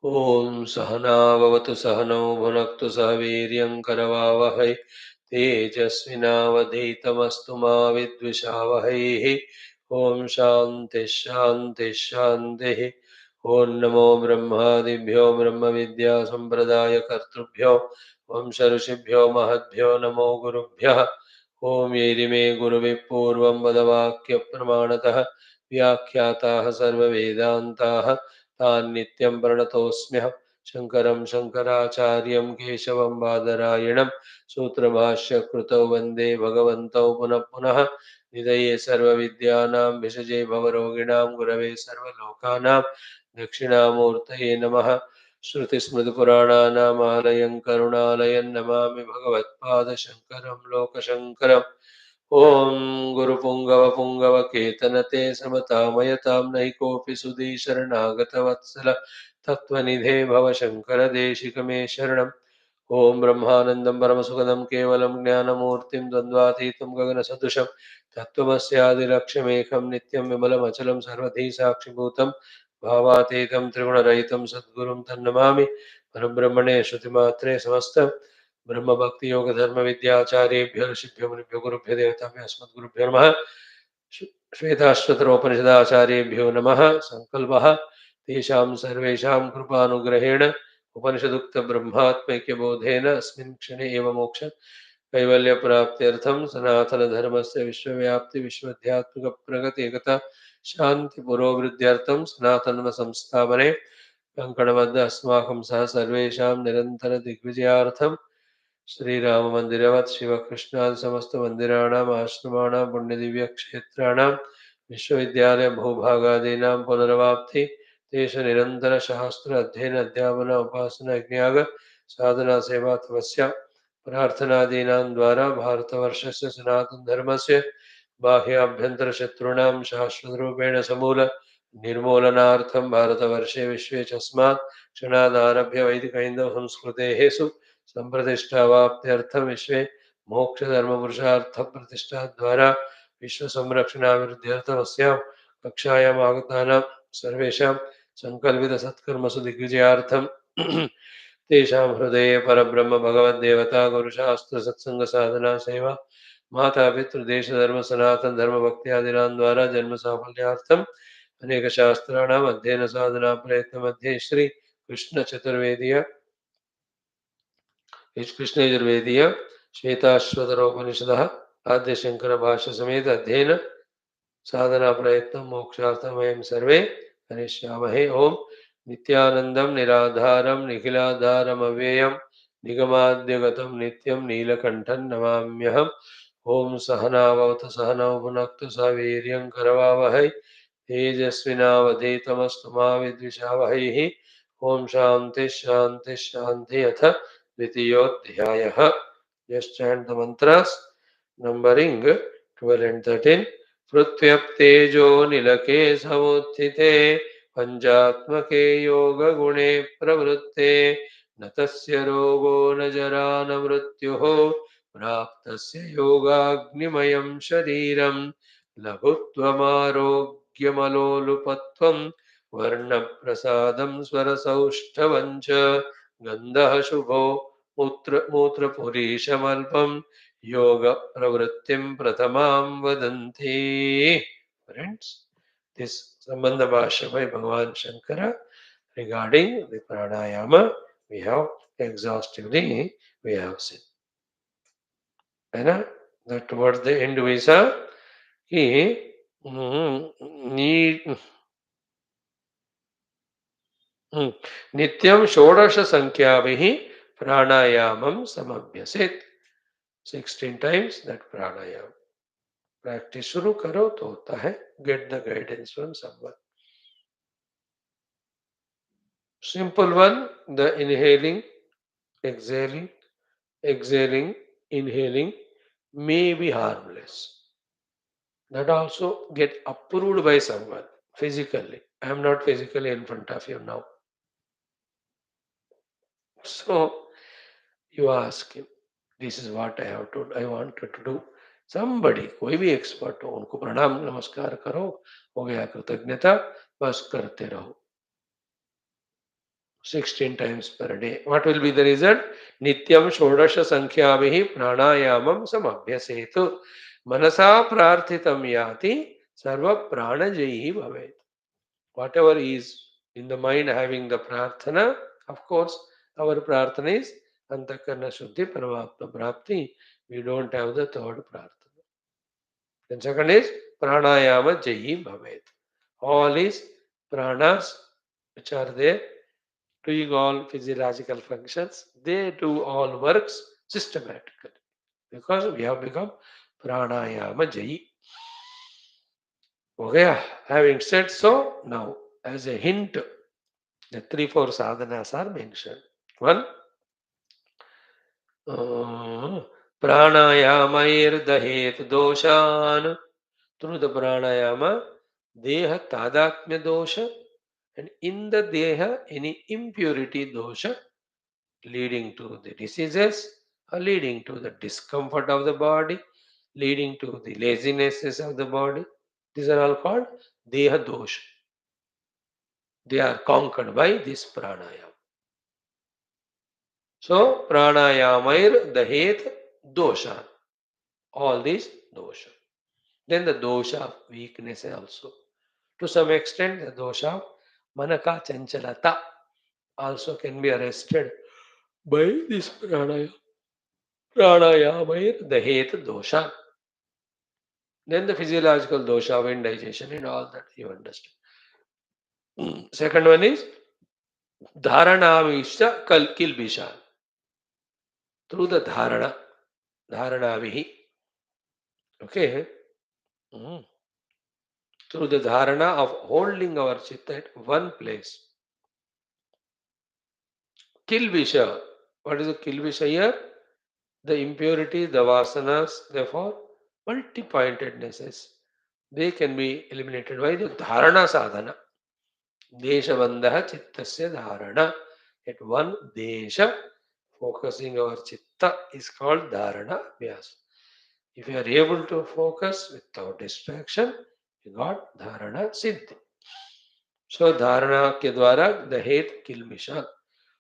Om Sahana Bhavatu Sahano Bhunaktu Sahaviryam Karavavahai Tejasvinavadhitamastu ma Vidvishavahai. Om Shanti Shanti Shanti. Om Namo Brahmadibhyo Brahma Vidya Sampradaya Kartrubhyo Vamsa Rishibhyo Mahadbhyo Namo Gurubhyah. Om Yerime Guruvi Purvam Vadavakya Pramanatah Vyakhyatāh Sarva Vedantāh तान् नित्यं प्रणतोऽस्म्यहं शङ्करं शङ्कराचार्यं केशवं बादरायणं सूत्रभाष्यकृतौ वन्दे भगवन्तौ पुनः पुनः निधये सर्वविद्यानां भिषजे भवरोगिणां गुरवे सर्वलोकानां दक्षिणामूर्तये नमः. श्रुतिस्मृतिपुराणानाम् आलयं करुणालयं नमामि भगवत्पादशङ्करं लोकशङ्करम्. ॐ गुरुपुङ्गवपुङ्गवकेतनते समतामयतां नहि कोऽपि सुधीशरणागतवत्सल तत्त्वनिधे भव शङ्करदेशिक मे शरणम्. ॐ ब्रह्मानन्दं परमसुखदं केवलं ज्ञानमूर्तिं द्वन्द्वातीतं गगनसदृशं तत्त्वमस्यादिलक्ष्यमेकं नित्यं विमलमचलं सर्वधी साक्षिभूतं भावातीतं त्रिगुणरहितं सद्गुरुं तन्नमामि. परब्रह्मणे श्रुतिमात्रे समस्त ब्रह्म भक्ति योग धर्म विद्याचार्येभ्यो ऋषिभ्यो मुनिभ्यो गुरुभ्यो देवताभ्यो अस्मद्गुरुभ्यो नमः. श्वेताश्वतरोपनिषदाचार्येभ्यो नमः. संकल्पः तेषां सर्वेषां कृपानुग्रहेण उपनिषदुक्त ब्रह्मात्मैक्यबोधेन अस्मिन् क्षणे एव मोक्ष कैवल्यप्राप्त्यर्थं सनातनधर्मस्य विश्वव्याप्ति विश्वध्यात्मिक प्रगति एकता शान्ति पुरोवृद्ध्यर्थं सनातन संस्थापने कंकणबद्ध अस्माकं सह सर्वेषां निरंतर दिग्विजयार्थं श्रीराम मंदिरवत् शिवकृष्णादि समस्त मंदिराणाम् आश्रमाणां पुण्यदिव्यक्षेत्राणां विश्वविद्यालय भूभागादीनां पुनरवाप्ति तेषु निरंतर शास्त्र अध्ययन अध्यापन उपासना यज्ञाग साधना सेवा तपस्या प्रार्थनादीनां द्वारा भारतवर्षस्य सनातन धर्मस्य बाह्याभ्यन्तर शत्रूणां शाश्वतरूपेण समूल निर्मूलनार्थं भारतवर्षे विश्वे चस्मात् क्षणादारभ्य वैदिकैन्दवसंस्कृतेः सम्प्रतिष्ठावाप्त्यर्थं विश्वे मोक्षधर्मपुरुषार्थप्रतिष्ठाद्वारा विश्वसंरक्षणाभिवृद्ध्यर्थमस्यां कक्षायाम् आगतानां सर्वेषां सङ्कल्पितसत्कर्मसु दिग्विजयार्थं तेषां हृदये परब्रह्म भगवद्देवता गुरुशास्त्रसत्सङ्गसाधना सेवा माता पितृदेशधर्म सनातन धर्म भक्त्यादीनां द्वारा जन्म साफल्यार्थम् अनेक शास्त्राणाम् अध्ययन साधना प्रयत्न मध्ये श्री कृष्ण चतुर्वेदीय कृष्ण यजुर्वेदीय श्वेताश्वतरोपनिषदः आद्य शंकर भाष्य समेत अध्ययन साधना प्रयत्न मोक्षार्थं वयं सर्वे करिष्यामहे। ओम नित्यानंदं निराधारं निखिलाधारम् अव्ययं निगमाद्यगतं नित्यं नीलकण्ठं नमाम्यहम्। ओम सहनावतु सहनौ भुनक्तु सह वीर्यं करवावहै तेजस्विनावधीतमस्तु मा विद्विषावहैः। ओम शांति शांति शांति। अथ द्वितीयोऽध्यायः। Just chant the mantras numbering 12 and 13. पृथ्व्यप्तेजो निलके समुत्थिते पञ्चात्मके योगगुणे प्रवृत्ते न तस्य रोगो न जरा न मृत्युः प्राप्तस्य योगाग्निमयं शरीरं लघुत्वमारोग्यमलोलुपत्वं वर्णप्रसादं स्वरसौष्ठवं च गन्धः शुभो मूत्रपुरीशमल्पं योग प्रवृत्तिं प्रथमां वदन्ति. Friends, this Sambandha Bhashya by Bhagavan Shankara regarding the pranayama we have exhaustively we have seen. है ना? That towards the end we saw कि नित्यं षोडश संख्याभिः प्राणायामं समभ्यसेत्. 16 times that pranayama. प्रैक्टिस शुरू करो तो होता है. Get the guidance from someone. Simple one, the inhaling, exhaling, exhaling, inhaling may be harmless. That also get approved by someone physically. I am not physically in front of you now. So you ask him, this is what I wanted to do. Somebody, कोई भी expert हो, उनको प्रणाम नमस्कार करो, हो गया कृतज्ञता, बस करते रहो. 16 times per day. What will be the result? Nityam shodasha sankhyavihi pranayamam samabhyasetu. Manasa prarthitam yati sarva pranajayi bhavet. Whatever is in the mind having the prarthana, of course, our prarthana is antakarna shuddhi paramatma prapti. We don't have the third prarthana. Then second is pranayama jayi bhavet. All is pranas which are there doing all physiological functions, they do all works systematically because we have become pranayama jayi. Okay, having said so, now as a hint, the 3-4 sadhanas are mentioned. One, pranayamair dahet doshan. Through the pranayama, deha tadatmya dosha, and in the deha, any impurity dosha leading to the diseases, or leading to the discomfort of the body, leading to the lazinesses of the body. These are all called deha dosha. They are conquered by this pranayama. So pranayamair dahet dosha. All these dosha. Then the dosha of weakness also. To some extent, the dosha of manaka chanchalata also can be arrested by this pranayama. Pranayamair dahet dosha. Then the physiological dosha of indigestion and all that you understand. Second one is dharanavishya kilbisha. Through the dharanavihi. Okay. Through the dharana of holding our chitta at one place. Kilbisha. What is the kilbisha here? The impurities, the vasanas, therefore, multi-pointednesses. They can be eliminated by the dharana sadhana. Deshabandha chittasya dharana. At one desha, focusing our chitta is called dharana abhyas. If you are able to focus without distraction, you got dharana siddhi. So dharana ke dwara dahet kilmishan.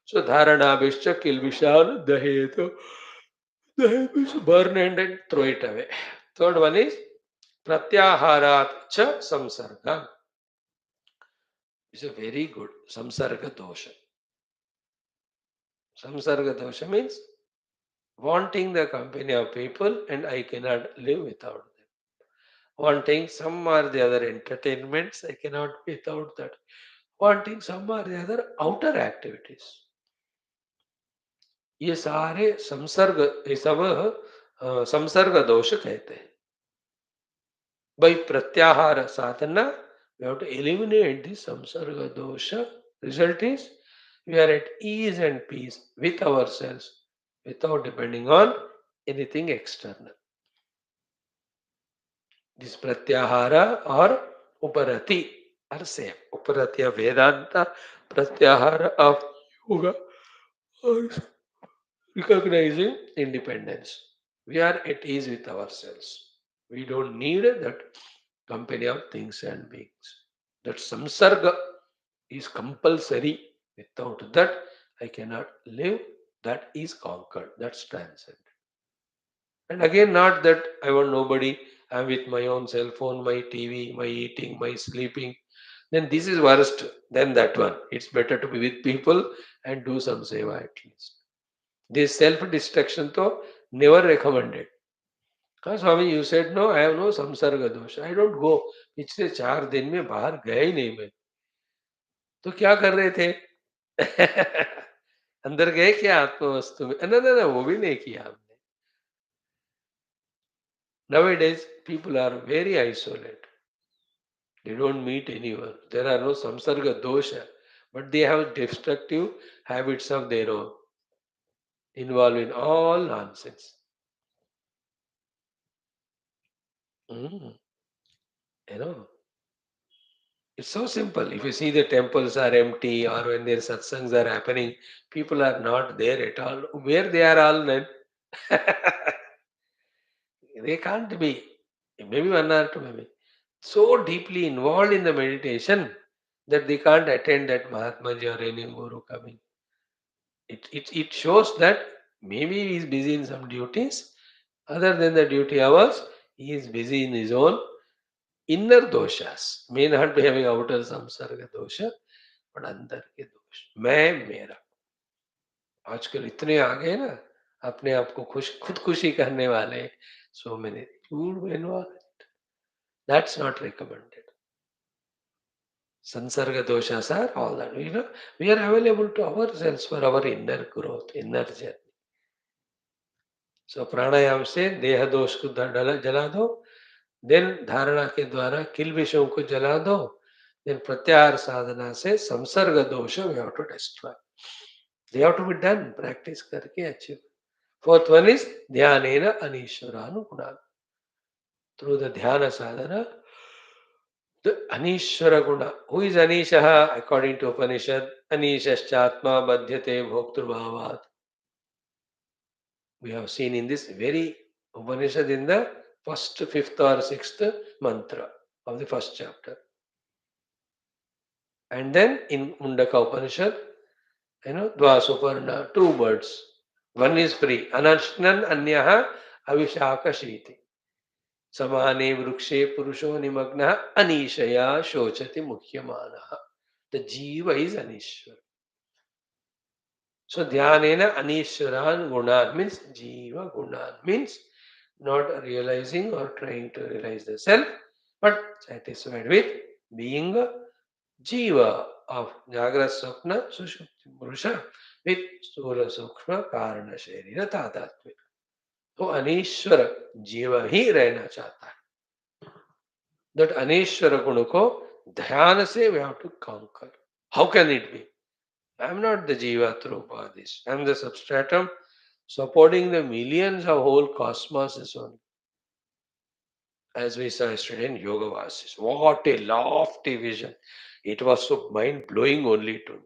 So dharana bishcha kilmishan dahet. Dahet means burn and throw it away. Third one is pratyaharat cha samsarga. It's a very good samsarga dosha. Samsarga dosha means wanting the company of people and I cannot live without them. Wanting some or the other entertainments, I cannot be without that. Wanting some or the other outer activities. ये सारे संसर्ग ये सब संसर्ग दोष कहते हैं. By pratyahara sadhana, we have to eliminate the samsarga dosha. Result is we are at ease and peace with ourselves without depending on anything external. This pratyahara or uparati are same. Uparati of Vedanta, pratyahara of yoga are recognizing independence. We are at ease with ourselves. We don't need that company of things and beings. That samsarga is compulsory. Without that, I cannot live. That is conquered. That's transcended. And again, not that I want nobody. I'm with my own cell phone, my TV, my eating, my sleeping. Then this is worst than that one. It's better to be with people and do some seva at least. This self-destruction though never recommended. Because Swami, you said no, I have no samsarga dosha. I don't go. पिछले 4 दिन में बाहर गया ही नहीं मैं. तो क्या कर रहे थे? अंदर गए क्या आत्म वस्तु में? ना ना ना वो भी नहीं किया हमने. Nowadays people are very isolated. They don't meet anyone. There are no samsarga dosha, but they have destructive habits of their own, involved in all nonsense. Mm, you know, it's so simple. If you see the temples are empty or when their satsangs are happening, people are not there at all. Where they are all then? They can't be. Maybe one or two, maybe. So deeply involved in the meditation that they can't attend that Mahatmaji or any Guru coming. It shows that maybe he is busy in some duties. Other than the duty hours, he is busy in his own inner doshas. May not be having outer samsarga dosha, but अंदर के दोष. मैं मेरा. आजकल इतने आ गए ना अपने आप को खुद खुशी करने वाले. So many. You involved. That's not recommended. Sansarga doshas are all that. We are available to ourselves for our inner growth, inner journey. So प्राणायाम से देह दोष को जला दो. देन धारणा के द्वारा किल विषयों को जला दो. देन प्रत्याहार साधना से संसर्ग दोष we have to destroy. They have to be done. Practice करके achieve. Fourth one is dhyanena anishwaranu. Through the dhyana sadhana, the Anishwara Guna. Who is Anishaha? According to Upanishad, Anishashchatma Badhyate Bhoktrubhavat. We have seen in this very Upanishad in the first, fifth, or sixth mantra of the first chapter. And then in Mundaka Upanishad, Dvasuparna, two birds. One is free. Anashnan Anyaha Avishaka Shiti. Samane Vrukshe Purusho Nimagna Anishaya Shochati Mukhyamanaha. The Jiva is Anishwar. So Dhyanena Anishwaran Gunan means Jiva Gunan means not realizing or trying to realize the self, but satisfied with being a Jiva of Jagra Swapna Sushupti Purusha with Sthula Sukshma Karana Sharira Tatatmik. तो अनीश्वर जीव ही रहना चाहता है. That अनीश्वर गुण को ध्यान से we have to conquer. How can it be? I am not the jiva through bodies. I am the substratum supporting the millions of whole cosmos only. As we saw yesterday in Yoga Vasis. What a lofty vision. It was so mind blowing only to me.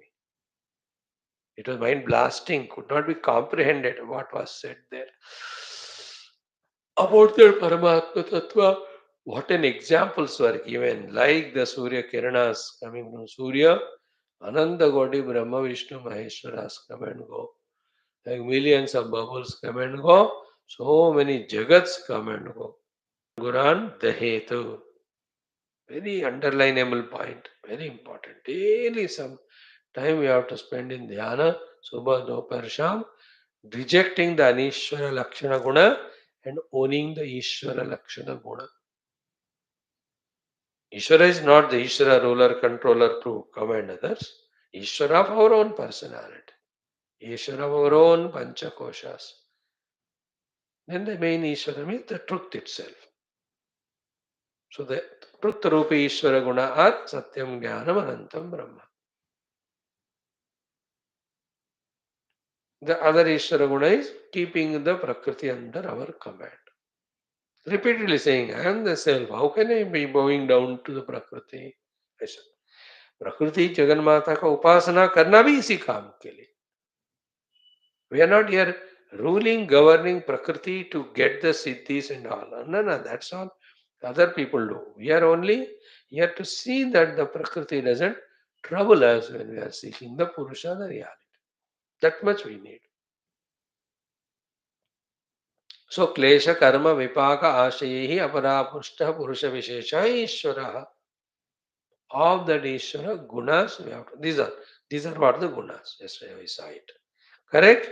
It was mind blasting, could not be comprehended what was said there. About the Paramatma Tattva, what an examples were given, like the Surya Kiranas coming from Surya, Ananda Godi, Brahma, Vishnu, Maheshwaras come and go. Like millions of bubbles come and go, so many jagats come and go. Guran Dahetu. Very underlineable point, very important. Daily some time we have to spend in dhyana, Subha, Dopar, Sham, rejecting the Anishwara Lakshana Guna and owning the Ishwara Lakshana Guna. Ishwara is not the Ishwara ruler, controller to command others. Ishwara of our own personality. Ishwara of our own Panchakoshas. Then the main Ishwara means the truth itself. So the truth Rupi Ishwara Guna are Satyam Jnanam Anantam Brahma. The other Ishvara Guna is keeping the Prakriti under our command. Repeatedly saying, I am the self. How can I be bowing down to the Prakriti? ऐसा प्रकृति जगन माता का उपासना करना भी इसी काम के लिए. We are not here ruling, governing Prakriti to get the siddhis and all. No, no, that's all other people do. We are only here to see that the Prakriti doesn't trouble us when we are seeking the Purusha, the reality. That much we need. So klesha karma vipaka ashayehi aparapushta purusha vishesha ishvara. Of that ishvara gunas we have to, these are what the gunas. Yesterday we saw it. Correct?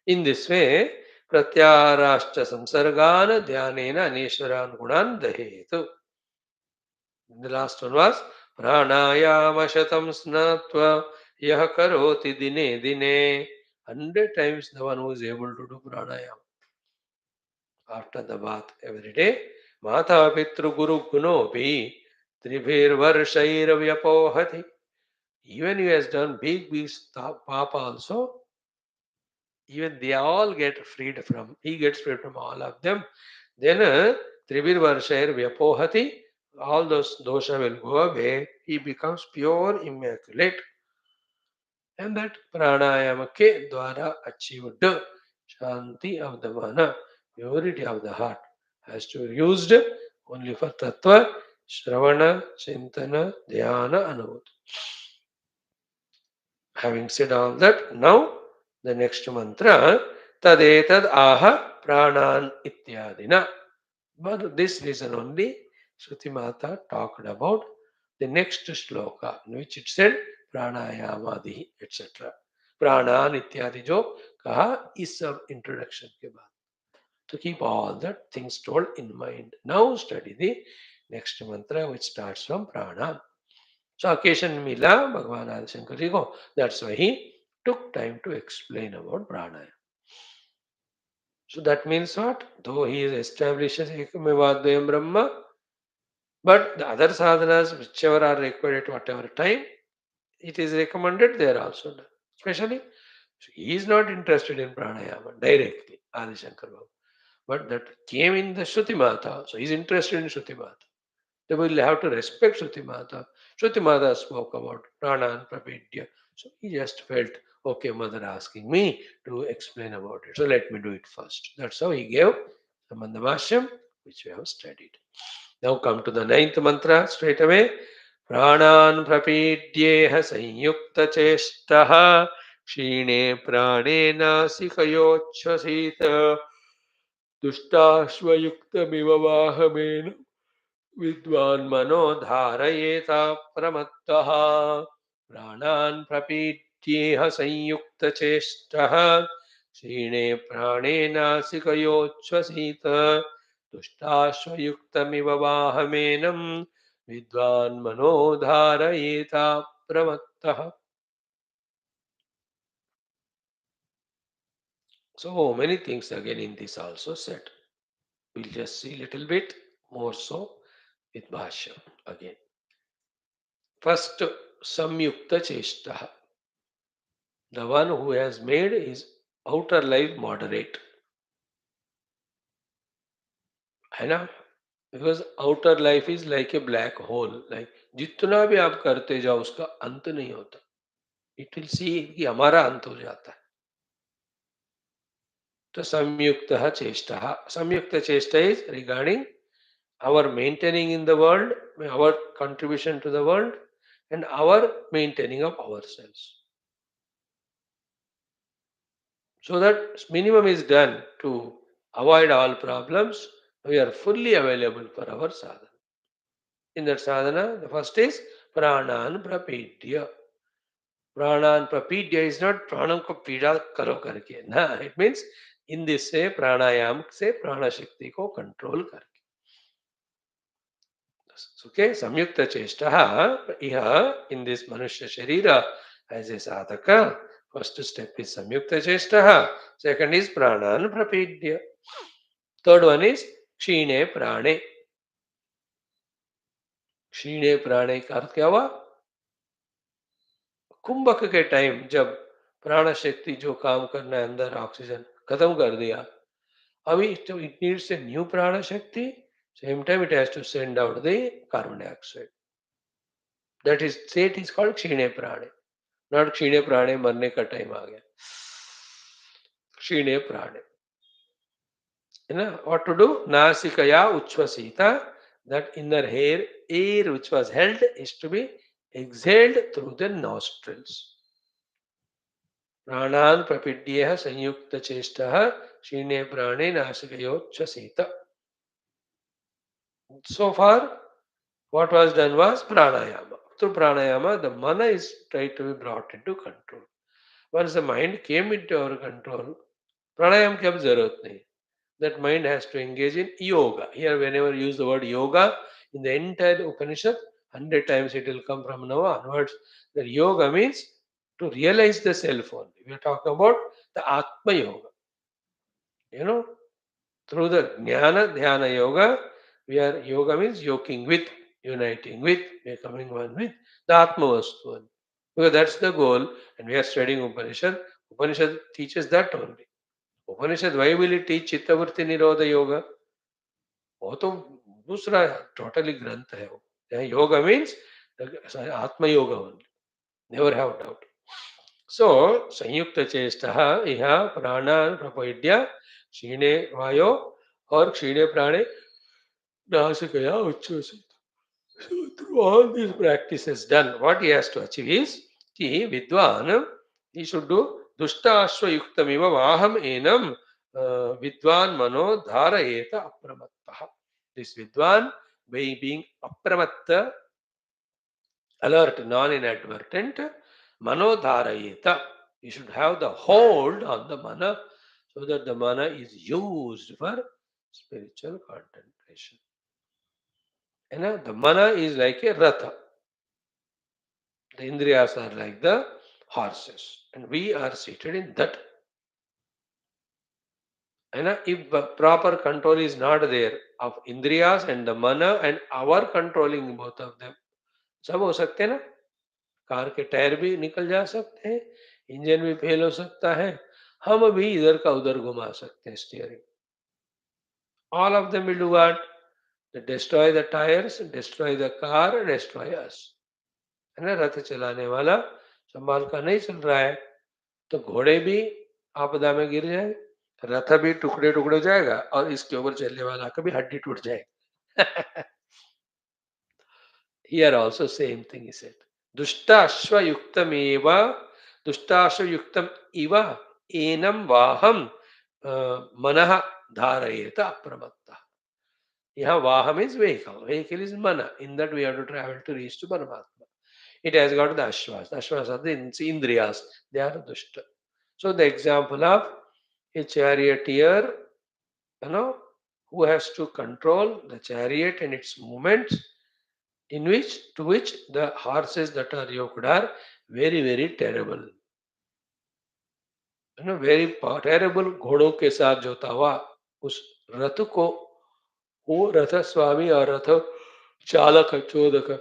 In this way, pratyarashcha samsargana dhyanena anishwaran gunan dahetu. The last one was pranayama shatam snatva yah karoti dine dine. 100 times the one who is able to do pranayama after the bath every day. Mata Pitru Guru Gunopi Tribhir Varshair Vyapohati. Even he has done big papa also, even they all get freed from, he gets freed from all of them. Then Tribhir Varshair Vyapohati, all those dosha will go away. He becomes pure, immaculate. And that pranayama ke dwara achieved shanti of the mana, purity of the heart, has to be used only for tattva, shravana, chintana, dhyana, anubhuti. Having said all that, now the next mantra, tadetad aha pranan ityadina. For this reason only, Shruti Mata talked about the next shloka, in which it said pranayamadi, etc. Pranan ityadi jo kaha is सब introduction के बाद. To keep all that things told in mind. Now study the next mantra which starts from prana. So occasion mila Bhagavan Adi Shankar ji ko. That's why he took time to explain about pranayama. So that means what? Though he establishes Ekamevadvayam Brahma, but the other sadhanas, whichever are required at whatever time, it is recommended there also done. Especially, so he is not interested in pranayama directly, Adi Shankar Baba. But that came in the Shruti Mata, so he is interested in Shruti Mata. They will have to respect Shruti Mata. Shruti Mata spoke about Pranan, Prapidya. So he just felt, okay, mother asking me to explain about it. So let me do it first. That's how he gave the Bhashyam, which we have studied. Now come to the ninth mantra straight away. Pranan prapidyeha sanyukta chestaha क्षीणे प्राणे नासिकयोच्छ्वसित दुष्टाश्वयुक्तमिव वाहमेन विद्वान् मनो धारयेता प्रमत्तः प्राणान् प्रपीड्येह संयुक्तचेष्टः क्षीणे प्राणे नासिकयोच्छ्वसित दुष्टाश्वयुक्तमिव वाहमेनं विद्वान् मनो धारयेता प्रमत्तः. So many things again in this also said. We'll just see little bit more so with Bhashyam again. First, Samyukta Cheshta. The one who has made his outer life moderate. I know, because outer life is like a black hole, like जितना भी आप करते जाओ उसका अंत नहीं होता. It will see कि हमारा अंत हो जाता है. तो संयुक्त चेष्टा, संयुक्त चेष्टा is regarding our maintaining in the world, our contribution to the world, and our maintaining of ourselves. So that minimum is done to avoid all problems. We are fully available for our sadhana. In that sadhana, the first is pranan prapidya. Pranan prapidya is not pranam ko pida karo karke. Nah, it means in this say pranayam से prana shakti को control करके. Okay, samyukta cheshtaha iha in this manushya sharira as a sadhaka. First step is samyukta cheshtaha. Second is pranan prapidya. Third one is क्षीणे प्राणे. क्षीणे प्राणे का अर्थ क्या हुआ? कुंभक के time जब प्राण शक्ति जो काम करना है अंदर ऑक्सीजन खत्म कर दिया, अभी it needs a new prana shakti. Same time it has to send out the carbon dioxide. That is say it is called क्षीणे प्राणे. नॉट क्षीणे प्राणे मरने का टाइम आ गया. क्षीणे प्राणे है ना. What to do? नासिकया उच्छ्वसिता. That inner air which was held is to be exhaled through the nostrils. प्राणान प्रपीड्य संयुक्त चेष्टः क्षीणे प्राणे नासिकयोच्छ्वसित. So far, what was done was pranayama. Through pranayama, the mana is tried to be brought into control. Once the mind came into our control, pranayam की अब जरूरत नहीं. That mind has to engage in yoga. Here, whenever you use the word yoga, in the entire Upanishad, 100 times it will come from now onwards. That yoga means to realize the self only. We are talking about the Atma Yoga. You know, through the Jnana Dhyana Yoga, we are yoga means yoking with, uniting with, becoming one with the Atma Vastu. Because that's the goal, and we are studying Upanishad. Upanishad teaches that only. Upanishad, why will it teach Chittavritti Nirodha Yoga? वो तो दूसरा totally ग्रंथ है वो. Yoga means atma yoga only. Never have doubt. So संयुक्त चेष्टः इह प्राणान् प्रपीड्य क्षीणे वायो और क्षीणे प्राणे नासिकया उच्छ्वसित. So through all these practices done, what he has to achieve is कि विद्वान, he should do दुष्टाश्व युक्तमिव वाहम एनम विद्वान मनो धारयेत अप्रमत्तः. This vidwan, by being apramatta, alert, non-inadvertent, manodharayeta. You should have the hold on the mana so that the mana is used for spiritual contemplation. And the mana is like a ratha. The indriyas are like the horses, and we are seated in that. And if proper control is not there of indriyas and the mana and our controlling both of them, सब हो सकते हैं ना. Car के tyre भी निकल जा सकते हैं, इंजन भी फेल हो सकता है, हम भी इधर का उधर घुमा सकते हैं steering. All of them will do what? Destroy the tyres, destroy the car, destroy us. है ना. रथ चलाने वाला संभाल कर नहीं चल रहा है तो घोड़े भी आपदा में गिर जाए, रथ भी टुकड़े टुकड़े जाएगा और इसके ऊपर चलने वाला का भी हड्डी टूट जाएगी. Here also same thing is said. Dushta yuktam eva, dushta yuktam eva enam vaham manaha dharayeta apramatta. Here vaham is vehicle. Vehicle is mana. In that we have to travel to reach to Paramatma. It has got the ashvas. The ashvas are the indriyas. They are dushta. So the example of a charioteer, who has to control the chariot and its movements, in which to which the horses that are yoked are very very terrible. Very terrible. घोड़ों के साथ जोता हुआ उस रथ को वो रथ स्वामी और रथ चालक चोदक,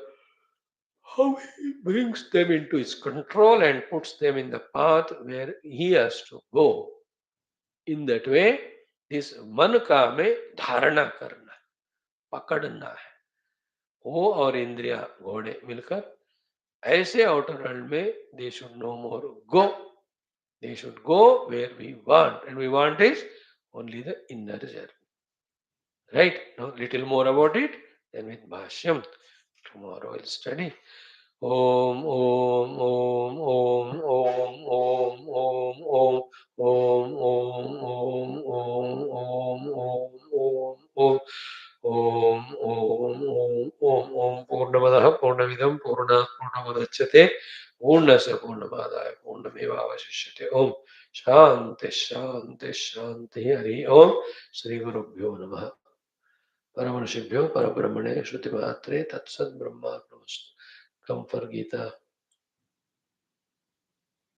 how he brings them into his control and puts them in the path where he has to go. In that way, this मन का में धारणा करना है, पकड़ना है. वो और इंद्रिया घोड़े मिलकर ऐसे आउटर वर्ल्ड में they should no more go, they should go where we want, and we want is only the inner journey. Right? Now, little more about it. Then with Bhashyam, tomorrow we'll study. Om Om Om Om Om Om Om Om Om Om Om Om Om Om Om Om Om Om Om Purnamadaha Purnamidam Purnat Purnamadachyate Purnasya Purnamadaya Purnamevavashishyate Om Shanti Shanti Shanti Hari Om Shri Gurubhyo Namaha Paramanishibhyo Parabrahmane Shruti MAATRE Tatsat Brahma Come for Gita.